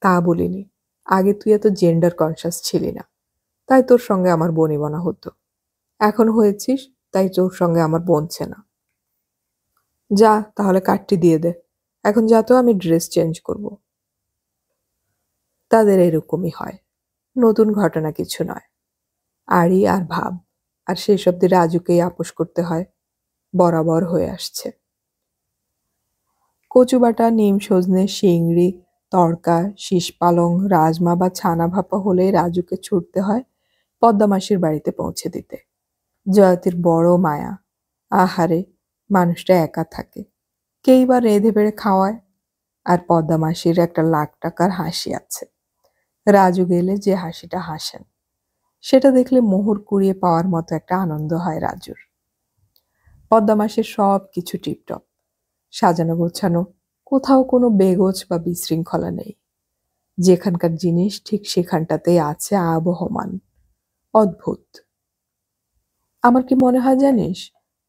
তা বলিনি। আগে তুই এত জেন্ডার কনসাস ছিলি না, তাই তোর সঙ্গে আমার বনিবনা হতো। এখন হয়েছিস, তাই তোর সঙ্গে আমার বনছে না। যা তাহলে কার্ডটি দিয়ে দে। এখন যা তো, আমি ড্রেস চেঞ্জ করব। তাদের এরকমই হয়, নতুন ঘটনা কিছু নয়। আরই আর ভাব, আর সেই সবদি রাজুকেই আপোষ করতে হয়, বরাবর হয়ে আসছে। কচু বাটা, নিম সজনে, শিংড়ি, তড়কা, শীষ পালং, রাজমা বা ছানা ভাপা হলে রাজুকে ছুটতে হয় পদ্মামাসির বাড়িতে পৌঁছে দিতে। জয়তীর বড় মায়া। আহারে, মানুষটা একা থাকে, কেই বা রেঁধে বেড়ে খাওয়ায়। আর পদ্মামাসির একটা লাখ টাকার হাসি আছে। রাজু গেলে যে হাসিটা হাসেন, সেটা দেখলে মোহর কুড়িয়ে পাওয়ার মতো একটা আনন্দ হয় রাজুর। পদ্মামাসির সব কিছু টিপটপ, সাজানো গোছানো, কোথাও কোনো বেগোছ বা বিশৃঙ্খলা নেই। যেখানকার জিনিস ঠিক সেখানটাতেই আছে আবহমান। অদ্ভুত। আমার কি মনে হয় জানিস,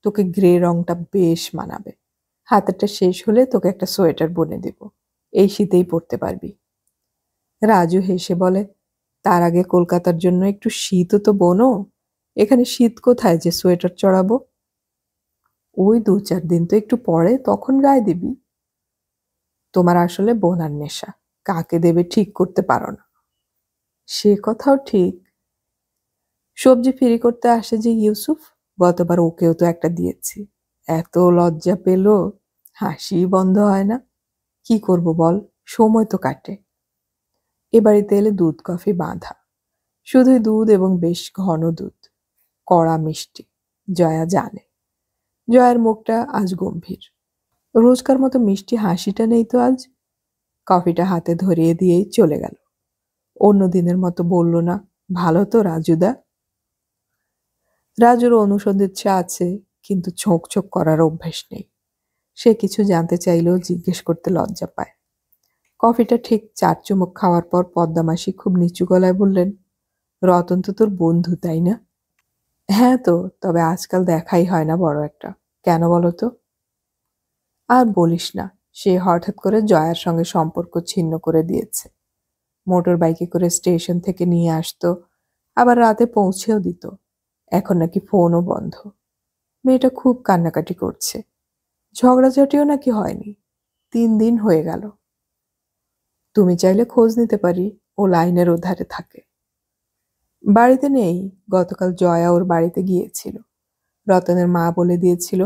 তোকে গ্রে রংটা বেশ মানাবে। হাতেরটা শেষ হলে তোকে একটা সোয়েটার বুনে দিব, এই শীতেই পরতে পারবি। রাজু হেসে বলে, তার আগে কলকাতার জন্য একটু শীতও তো বোনো। এখানে শীত কোথায় যে সোয়েটার চড়াবো? ওই 2-4 দিন তো একটু পরে, তখন গায়ে দিবি। তোমার আসলে বোনার নেশা, কাকে দেবে ঠিক করতে পারো না। সে কথাও ঠিক। সবজি ফ্রি করতে আসে যে ইউসুফ, গতবার ওকেও তো একটা দিয়েছি। এত লজ্জা পেল, হাসি বন্ধ হয় না। কি করব বল, সময় তো কাটে। এ বাড়িতে এলে দুধ কফি বাঁধা, শুধুই দুধ এবং বেশ ঘন দুধ, কড়া মিষ্টি। জয়া জানে। জয়ার মুখটা আজ গম্ভীর। রোজকার মতো মিষ্টি হাসিটা নেই তো আজ। কফিটা হাতে ধরিয়ে দিয়েই চলে গেল। অন্য দিনের মতো বলল না, ভালো তো রাজুদা? রাজুর অনুসন্ধিৎসা আছে, কিন্তু ছোঁক ছোঁক করার অভ্যেস নেই। সে কিছু জানতে চাইলেও জিজ্ঞেস করতে লজ্জা পায়। কফিটা ঠিক 4 চুমুক খাওয়ার পর পদ্মামাসি খুব নিচু গলায় বললেন, রতন তো তোর বন্ধু, তাই না? হ্যাঁ তো, তবে আজকাল দেখাই হয় না বড় একটা। কেন বলো তো? আর বলিস না, সে হঠাৎ করে জয়ার সঙ্গে সম্পর্ক ছিন্ন করে দিয়েছে। মোটর বাইকে করে স্টেশন থেকে নিয়ে আসতো, আবার রাতে পৌঁছেও দিত। এখন নাকি ফোনও বন্ধ। মেয়েটা খুব কান্নাকাটি করছে। ঝগড়াঝাটিও নাকি হয়নি। 3 দিন হয়ে গেল। তুমি চাইলে খোঁজ নিতে পারি, ও লাইনের ওধারে থাকে। বাড়িতে নেই। গতকাল জয়া ওর বাড়িতে গিয়েছিল। রতনের মা বলে দিয়েছিল,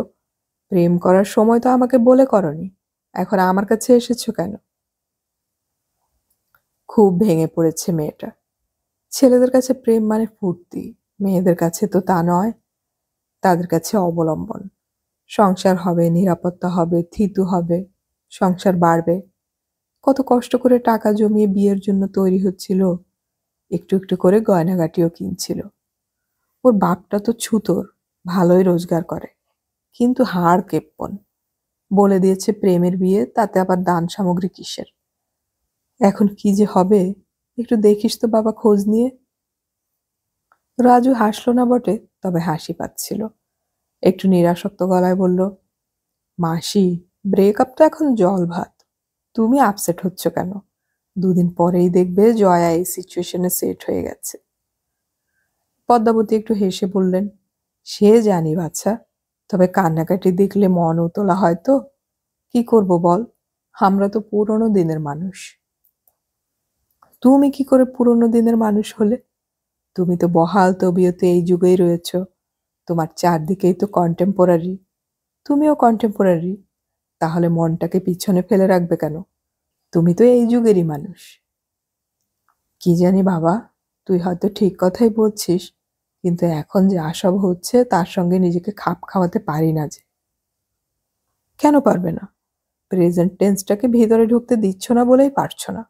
প্রেম করার সময় তো আমাকে বলে করনি, এখন আমার কাছে এসেছো কেন? খুব ভেঙে পড়েছে মেয়েটা। ছেলেদের কাছে প্রেম মানে ফুর্তি, মেয়েদের কাছে তো তা নয়। তাদের কাছে অবলম্বন। সংসার হবে, নিরাপত্তা হবে, থিতু হবে, সংসার বাড়বে। কত কষ্ট করে টাকা জমিয়ে বিয়ের জন্য তৈরি হচ্ছিল, একটু একটু করে গয়নাগাটিও কিনছিল। ওর বাপটা তো ছুতোর, ভালোই রোজগার করে, কিন্তু হাড় কেপ্পন। বলে দিয়েছে প্রেমের বিয়ে, তাতে আবার দান সামগ্রী কিসের? এখন কি যে হবে, একটু দেখিস তো বাবা খোঁজ নিয়ে। রাজু হাসল না বটে, তবে হাসি পাচ্ছিল। একটু নিরাসক্ত গলায় বলল, মাসি, ব্রেকআপ তো এখন জল ভাত। তুমি আপসেট হচ্ছ কেন? 2 দিন পরেই দেখবে জয়া এই সিচুয়েশনে সেট হয়ে গেছে। পদ্মাবতী একটু হেসে বললেন, সে জানি বাচ্চা, তবে কান্নাকাটি দেখলে মন উতলা হয় তো। কি করব বল, আমরা তো পুরনো দিনের মানুষ। তুমি কি করে পুরনো দিনের মানুষ হলে? তুমি তো বহাল তবিয়তে এই যুগেই রয়েছ। তোমার চারদিকেই তো কন্টেম্পোরারি। তুমিও কন্টেম্পোরারি। তাহলে মনটাকে পিছনে ফেলে রাখবে কেন? তুমি তো এই যুগেরই মানুষ। কি জানি বাবা, তুই হয়তো ঠিক কথাই বলছিস, কিন্তু এখন যা সব হচ্ছে তার সঙ্গে নিজেকে খাপ খাওয়াতে পারি না যে। কেন পারবে না? প্রেজেন্ট টেন্সটাকে ভেতরে ঢুকতে দিচ্ছ না বলেই পারছো না।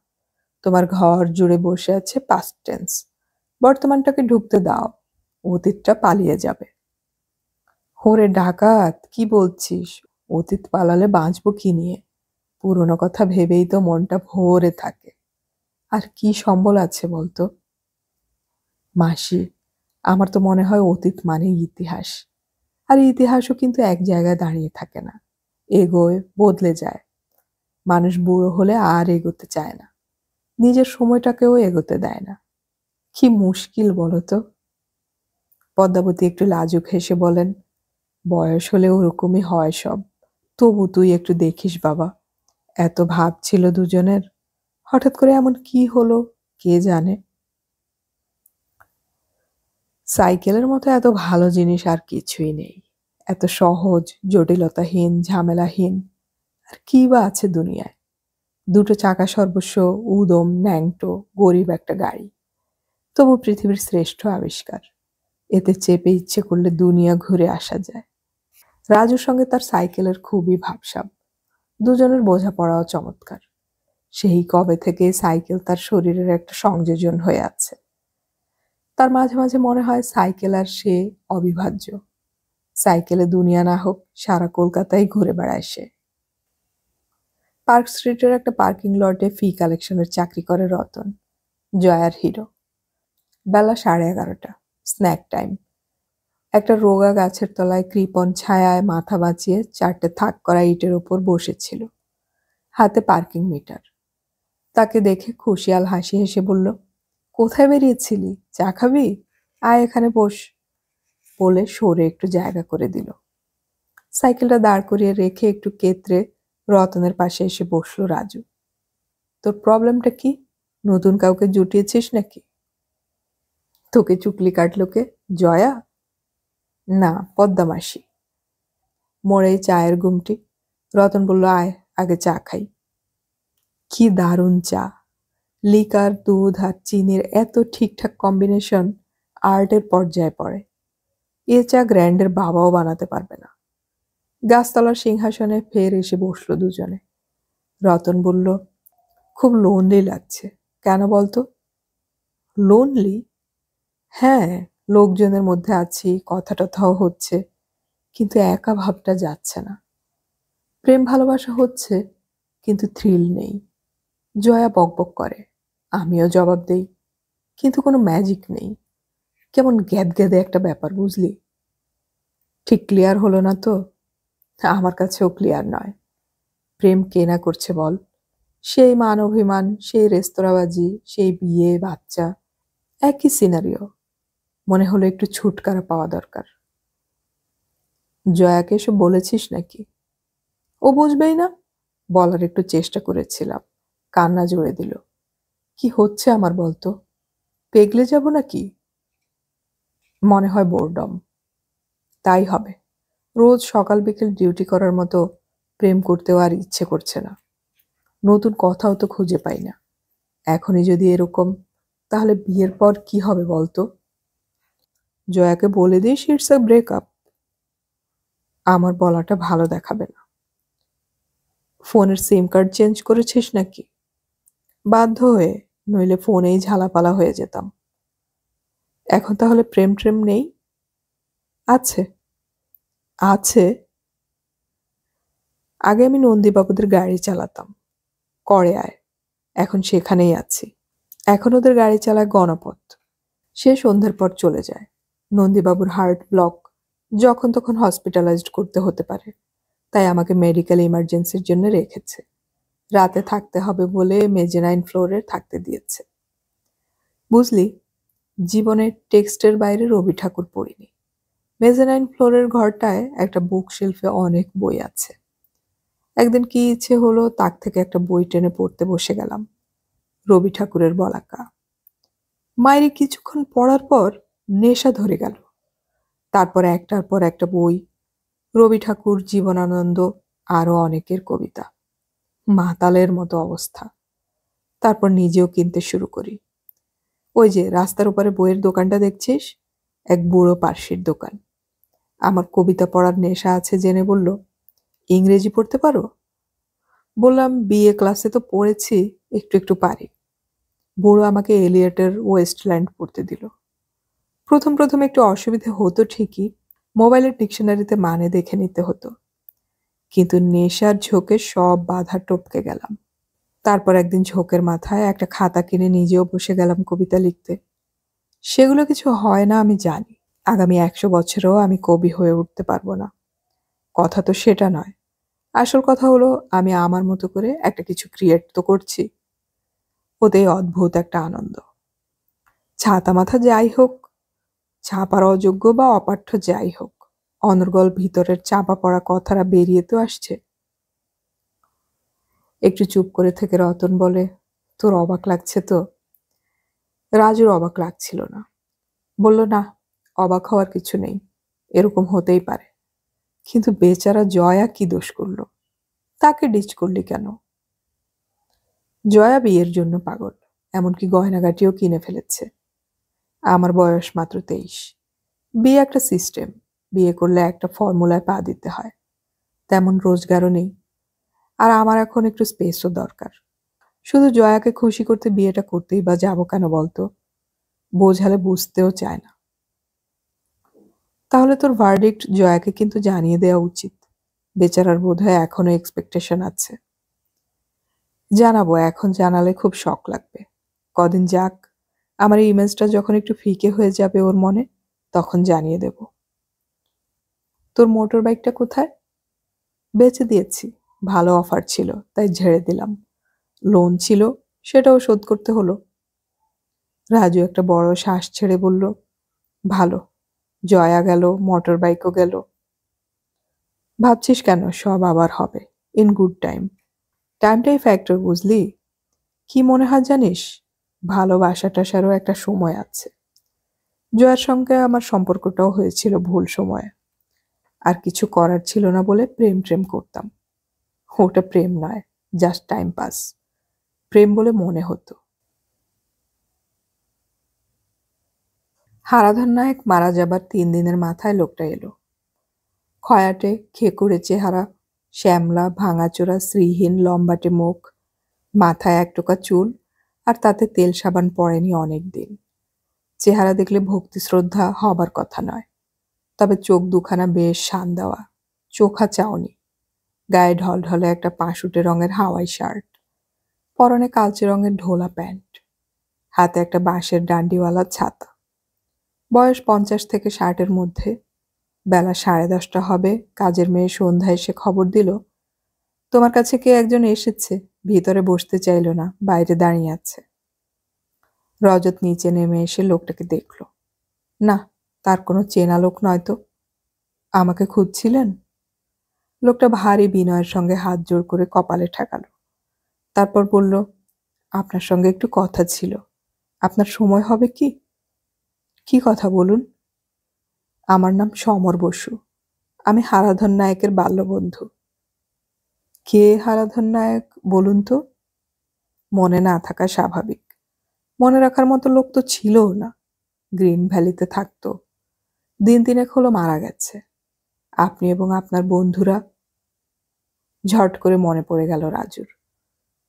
তোমার ঘর জুড়ে বসে আছে পাস্ট টেন্স। বর্তমানটাকে ঢুকতে দাও, অতীতটা পালিয়ে যাবে। হোরে ডাকাত, কি বলছিস? অতীত পালালে বাঁচবো কি নিয়ে? পুরনো কথা ভেবেই তো মনটা ভরে থাকে। আর কি সম্বল আছে বলতো? মাসি, আমার তো মনে হয় অতীত মানেই ইতিহাস। আর ইতিহাসও কিন্তু এক জায়গায় দাঁড়িয়ে থাকে না, এগোয়, বদলে যায়। মানুষ বুড়ো হলে আর এগোতে চায় না, নিজের সময়টাকেও এগোতে দেয় না। কি মুশকিল বলো তো? পদ্মাবতী একটু লাজুক হেসে বলেন, বয়স হলে ওরকমই হয় সব। তবু তুই একটু দেখিস বাবা, এত ভাব ছিল দুজনের, হঠাৎ করে এমন কি হলো কে জানে। সাইকেলের মতো এত ভালো জিনিস আর কিছুই নেই। এত সহজ, জটিলতাহীন, ঝামেলাহীন আর কি বা আছে দুনিয়ায়? 2টো চাকা সর্বস্ব, উদম ন্যাংটো গরিব একটা গাড়ি, তবু পৃথিবীর শ্রেষ্ঠ আবিষ্কার। এতে চেপে ইচ্ছে করলে দুনিয়া ঘুরে আসা যায়। রাজুর সঙ্গে তার সাইকেলের খুবই ভাবসাব। দুজনের বোঝাপড়াও চমৎকার। সেই কবে থেকে সাইকেল তার শরীরের একটা সংযোজন হয়ে আছে। তার মাঝে মাঝে মনে হয় সাইকেল আর সে অবিভাজ্য। সাইকেলে দুনিয়া না হোক, সারা কলকাতায় ঘুরে বেড়ায় সে। পার্ক স্ট্রিটের একটা পার্কিং লটে ফি কালেকশনের চাকরি করে রতন, জয়ার হিরো। বেলা 11:30, স্ন্যাক টাইম। একটা রোগা গাছের তলায় কৃপণ ছায়ায় মাথা বাঁচিয়ে 4টে থাক করা ইটের ওপর বসেছিল, হাতে পার্কিং মিটার। তাকে দেখে খুশিয়াল হাসি হেসে বলল, কোথায় বেরিয়েছিলি? চা খাবি? আয় এখানে বস। বলে সরে একটু জায়গা করে দিল। সাইকেলটা দাঁড় করিয়ে রেখে একটু কেতরে রতনের পাশে এসে বসলো রাজু। তোর প্রবলেমটা কি? নতুন কাউকে জুটিয়েছিস নাকি? তোকে চুকলি কাটলো কে? জয়া? না, পদ্মামাসি। মোড়েই চায়ের গুমটি। রতন বলল, আয় আগে চা খাই। কি দারুণ চা! লিকার, দুধ আর চিনির এত ঠিকঠাক কম্বিনেশন আর্টের পর্যায়ে পড়ে। এ চা গ্র্যান্ডের বাবাও বানাতে পারবে না। গাছতলার সিংহাসনে ফের এসে বসলো দুজনে। রতন বলল, খুব লোনলি লাগছে। কেন বলতো? লোনলি? হ্যাঁ, লোকজনের মধ্যে আছি, কথা টথাও হচ্ছে, কিন্তু একা ভাবটা যাচ্ছে না। প্রেম ভালোবাসা হচ্ছে, কিন্তু থ্রিল নেই। জয়া বকবক করে, আমিও জবাব দেই, কিন্তু কোনো ম্যাজিক নেই। কেমন গ্যাদগ্যাদে একটা ব্যাপার, বুঝলি? ঠিক ক্লিয়ার হলো না তো? আমার কাছেও ক্লিয়ার নয়। প্রেম কেনা করছে বল? সেই মান অভিমান, সেই রেস্তোরাঁবাজি, সেই বিয়ে, বাচ্চা, একই সিনারিও। মনে হলো একটু ছুটকারা পাওয়া দরকার। জয়াকে এসব বলেছিস নাকি? ও বুঝবেই না। বলার একটু চেষ্টা করেছিলাম, কান্না জুড়ে দিল। কি হচ্ছে আমার বলতো? পেগলে যাব নাকি? মনে হয় বোরডম। তাই হবে। রোজ সকাল বিকেল ডিউটি করার মতো প্রেম করতেও আর ইচ্ছে করছে না। নতুন কথাও তো খুঁজে পাই না। এখনই যদি এরকম, তাহলে বিয়ের পর কি হবে বলতো? জয়াকে বলে দিস ইটস আ ব্রেকআপ। আমার বলাটা ভালো দেখাবে না। ফোনের সিম কার্ড চেঞ্জ করেছিস নাকি? বাধ্য হয়ে, নইলে ফোনেই ঝালাপালা হয়ে যেতাম। এখন তাহলে প্রেম ট্রেম নেই? আছে। আছে? আগে আমি নন্দীবাবুদের গাড়ি চালাতাম, করে আয়। এখন সেখানেই আছি। এখন ওদের গাড়ি চালায় গণপথ। সে সন্ধ্যের পর চলে যায়। নন্দীবাবুর হার্ট ব্লক, যখন তখন হসপিটালাইজড করতে হতে পারে, তাই আমাকে মেডিকেল ইমার্জেন্সির জন্য রেখেছে। রাতে থাকতে হবে বলে মেজেনাইন ফ্লোরে থাকতে দিয়েছে। বুঝলি, জীবনে টেক্সটের বাইরে রবি ঠাকুর পড়িনি। মেজেনাইন ফ্লোরের ঘরটায় একটা বুক শেলফে অনেক বই আছে। একদিন কি ইচ্ছে হলো, তাক থেকে একটা বই টেনে পড়তে বসে গেলাম। রবি ঠাকুরের বলাকা। মায়ের কিছুক্ষণ পড়ার পর নেশা ধরে গেল। তারপর একটার পর একটা বই, রবি ঠাকুর, জীবনানন্দ, আরো অনেকের কবিতা। মাতালের মতো অবস্থা। তারপর নিজেও কিনতে শুরু করি। ওই যে রাস্তার উপরে বইয়ের দোকানটা দেখছিস, এক বুড়ো পার্সির দোকান। আমার কবিতা পড়ার নেশা আছে জেনে বলল, ইংরেজি পড়তে পারো? বললাম, বিএ ক্লাসে তো পড়েছি, একটু একটু পারি। বুড়ো আমাকে এলিয়টের ওয়েস্টল্যান্ড পড়তে দিল। প্রথম প্রথম একটু অসুবিধে হতো ঠিকই, মোবাইলের ডিকশনারিতে মানে দেখে নিতে হতো, কিন্তু নেশার ঝোঁকে সব বাধা টপকে গেলাম। তারপর একদিন ঝোঁকের মাথায় একটা খাতা কিনে নিজেও বসে গেলাম কবিতা লিখতে। সেগুলো কিছু হয় না আমি জানি। আগামী 100 বছরেও আমি কবি হয়ে উঠতে পারবো না। কথা তো সেটা নয়। আসল কথা হলো, আমি আমার মতো করে একটা কিছু ক্রিয়েট তো করছি। ওতেই অদ্ভুত একটা আনন্দ। ছাতা মাথা যাই হোক, ছাপার অযোগ্য বা অপাঠ্য যাই হোক, অনর্গল ভিতরের চাপা পড়া কথাটা বেরিয়ে তো আসছে। একটু চুপ করে থেকে রতন বলে, তোর অবাক লাগছে তো? রাজুর অবাক লাগছিল না। বলল, না, অবাক হওয়ার কিছু নেই, এরকম হতেই পারে। কিন্তু বেচারা জয়া কি দোষ করলো? তাকে ডিচ করলি কেন? জয়া বিয়ের জন্য পাগল, এমনকি গয়নাগাটিও কিনে ফেলেছে। আমার বয়স মাত্র 23। বিয়ে একটা সিস্টেম। বিয়ে করলে একটা ফর্মুলায় পা দিতে হয়। তেমন রোজগারও নেই। আর আমার এখন একটু স্পেসও দরকার। শুধু জয়াকে খুশি করতে বিয়েটা করতেই বা যাবো কেন বলতো? বোঝালে বুঝতেও চায় না। তাহলে তোর ভার্ডিক্ট জয়াকে কিন্তু জানিয়ে দেওয়া উচিত। বেচারার বোধহয় এখনো এক্সপেকটেশন আছে। জানাবো, এখন জানালে খুব শক লাগবে। কদিন যাক, আমার এই ইমেজটা যখন একটু ফিকে হয়ে যাবে ওর মনে, তখন জানিয়ে দেব। তোর মোটর বাইকটা কোথায়? বেচে দিয়েছি। ভালো অফার ছিল, তাই ঝেড়ে দিলাম। লোন ছিল, সেটাও শোধ করতে হলো। রাজু একটা বড় শ্বাস ছেড়ে বলল, ভালো, জয়া গেল, মোটর বাইকও গেল। ভাবছিস কেন? সব আবার হবে, ইন গুড টাইম। টাইমটাই ফ্যাক্টর, বুঝলি? কি মনে হয় জানিস, ভালোবাসা টাসারও একটা সময় আছে। জয়ার সঙ্গে আমার সম্পর্কটাও হয়েছিল ভুল সময়ে। আর কিছু করার ছিল না বলে প্রেম করতাম। ওটা প্রেম নয়, জাস্ট টাইম পাস। প্রেম বলে মনে হতো। হারাধন নায়েক মারা যাবার 3 দিনের মাথায় লোকটা এলো। খয়াটে, খেকুড়ে চেহারা, শ্যামলা, ভাঙাচোরা, শ্রীহীন, লম্বাটে মুখ, মাথায় 1 টোকা চুল, আর তাতে তেল সাবান পড়েনি অনেক দিন। চেহারা দেখলে ভক্তি শ্রদ্ধা হবার কথা নয়, তবে চোখ দুখানা বেশ শান দেওয়া, চোখা চাউনি, গায়ে ঢলঢলে একটা পাশুটে রঙের হাওয়াই শার্ট, পরনে কালচে রঙের ঢোলা প্যান্ট, হাতে একটা বাঁশের ডান্ডিওয়ালা ছাতা। বয়স 50 থেকে 60-এর মধ্যে। বেলা 10:30 হবে, কাজের মেয়ে সন্ধ্যা এসে খবর দিল, তোমার কাছে কে একজন এসেছে, ভিতরে বসতে চাইল না, বাইরে দাঁড়িয়ে আছে। রজত নিচে নেমে এসে লোকটাকে দেখল। না, তার কোনো চেনা লোক নয় তো। আমাকে খুঁজছিলেন? লোকটা ভারী বিনয়ের সঙ্গে হাত জোড় করে কপালে ঠেকালো। তারপর বলল, আপনার সঙ্গে একটু কথা ছিল। আপনার সময় হবে কি? কি কথা বলুন। আমার নাম সমর বসু। আমি হারাধন নায়েকের বাল্যবন্ধু। কে হারাধন নায়েক বলুন তো? মনে না থাকা স্বাভাবিক। মনে রাখার মতো লোক তো ছিলও না। গ্রিন ভ্যালিতে থাকতো। দিন 3 হলো মারা গেছে। আপনি এবং আপনার বন্ধুরা। ঝট করে মনে পড়ে গেল রাজুর।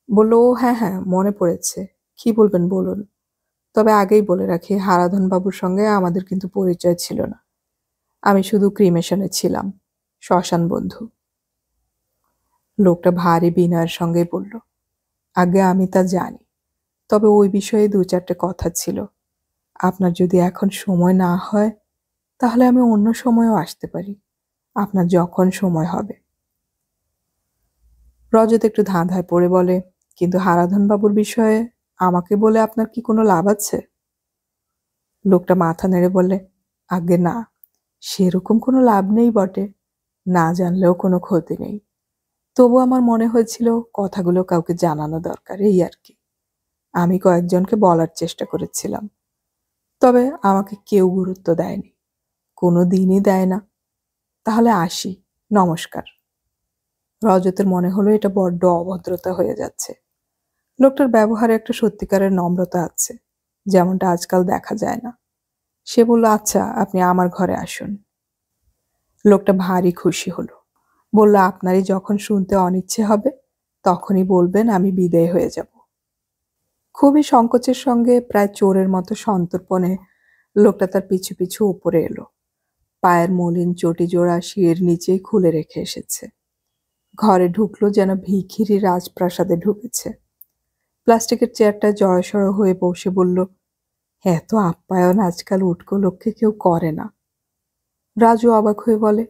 বলল, ও হ্যাঁ হ্যাঁ, মনে পড়েছে। কি বলবেন বলুন। তবে আগেই বলে রাখি, হারাধন বাবুর সঙ্গে আমাদের কিন্তু পরিচয় ছিল না। আমি শুধু ক্রিমেশনে ছিলাম, শ্মশান বন্ধু। লোকটা ভারী বিনয়ের সঙ্গে বলল, আগে আমি তা জানি, তবে ওই বিষয়ে 2-4টে কথা ছিল। আপনার যদি এখন সময় না হয়, তাহলে আমি অন্য সময়ও আসতে পারি, আপনার যখন সময় হবে। রজত একটু ধাঁধায় পড়ে বলে, কিন্তু হারাধন বাবুর বিষয়ে আমাকে বলে আপনার কি কোনো লাভ আছে? লোকটা মাথা নেড়ে বলে, আগে না, সেরকম কোনো লাভ নেই বটে, না জানলেও কোনো ক্ষতি নেই। তবু আমার মনে হয়েছিল কথাগুলো কাউকে জানানো দরকার, এই আর কি। আমি কয়েকজনকে বলার চেষ্টা করেছিলাম, তবে আমাকে কেউ গুরুত্ব দেয়নি, কোনো দিনই দেয় না। তাহলে আসি, নমস্কার। রজতের মনে হলো এটা বড্ড অভদ্রতা হয়ে যাচ্ছে। লোকটার ব্যবহারে একটা সত্যিকারের নম্রতা আছে, যেমনটা আজকাল দেখা যায় না। সে বলল, আচ্ছা, আপনি আমার ঘরে আসুন। লোকটা ভারী খুশি হলো। বলল, আপনারই যখন শুনতে অনিচ্ছে হবে, তখনই বলবেন, আমি বিদেয় হয়ে যাব। খুবই সংকোচের সঙ্গে, প্রায় চোরের মতো সন্তর্পণে লোকটা তার পিছু পিছু উপরে এলো। পায়ের মলিন চটি জোড়া শিয়ের নিচেই খুলে রেখে এসেছে। ঘরে ঢুকলো যেন ভিখিরি রাজপ্রাসাদে ঢুকেছে। প্লাস্টিকের চেয়ারটায় জড়সড় হয়ে বসে বলল, এত আপ্যায়ন আজকাল উটকো লোককে কেউ করে না। রাজু অবাক হয়ে বলে,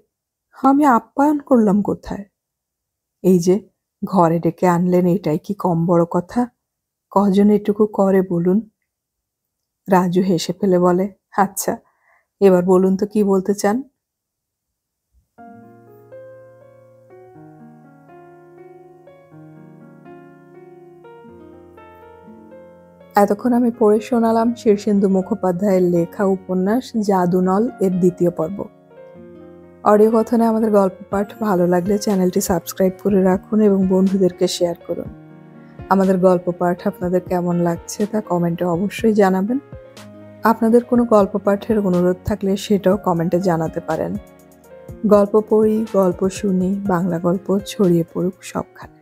আমি আপ্যায়ন করলাম কোথায়? এই যে ঘরে ডেকে আনলেন, এটাই কি কম বড় কথা? কজন এটুকু করে বলুন? রাজু হেসে ফেলে বলে, আচ্ছা, এবার বলুন তো কি বলতে চান। এতক্ষণ আমি পড়ে শোনালাম শীর্ষেন্দু মুখোপাধ্যায়ের লেখা উপন্যাস জাদুনল এর 2য় পর্ব। অডিও কথনে আমাদের গল্প পাঠ ভালো লাগলে চ্যানেলটি সাবস্ক্রাইব করে রাখুন এবং বন্ধুদেরকে শেয়ার করুন। আমাদের গল্প পাঠ আপনাদের কেমন লাগছে তা কমেন্টে অবশ্যই জানাবেন। আপনাদের কোনো গল্প পাঠের অনুরোধ থাকলে সেটাও কমেন্টে জানাতে পারেন। গল্প পড়ি, গল্প শুনি, বাংলা গল্প ছড়িয়ে পড়ুক সবখানে।